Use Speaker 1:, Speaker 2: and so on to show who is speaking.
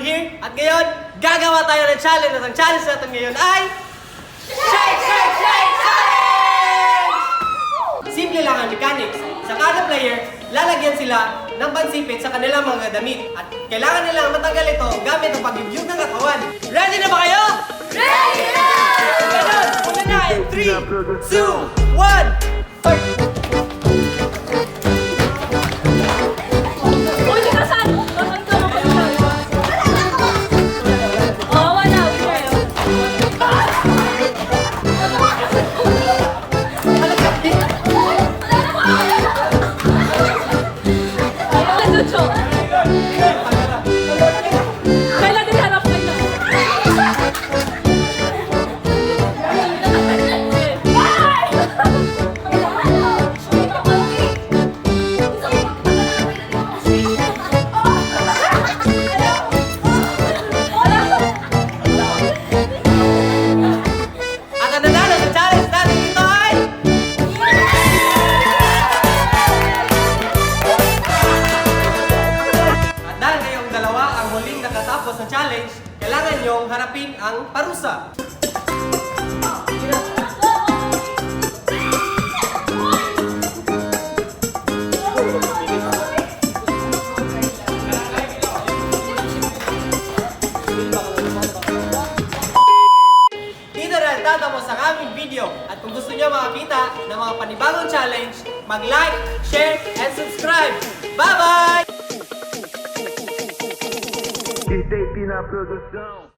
Speaker 1: here. At ngayon, gagawa tayo ng challenge. At ang challenge natin ngayon ay... Shake, shake, shake, challenge! Simple lang ang mechanics. Sa kada player, lalagyan sila ng pansipit sa kanilang mga damit. At kailangan nilang matagal ito gamit ang pag-review ng katawan. Ready na ba kayo?
Speaker 2: Ready na!
Speaker 1: Ganun! Una na in 3, 2, 1!
Speaker 2: Uy, nakasan! Oo, wala. Kailan din harap kayo?
Speaker 1: At ang nanalo sa challenge natin ito ay... At dahil kayong dalawa ang huling nakatapos ng challenge, kailangan nyong harapin ang parusa. Dito na tatapos ang aming video. At kung gusto nyo makakita ng mga panibagong challenge, mag-like, share, and subscribe. Bye-bye!
Speaker 3: Tape na produção.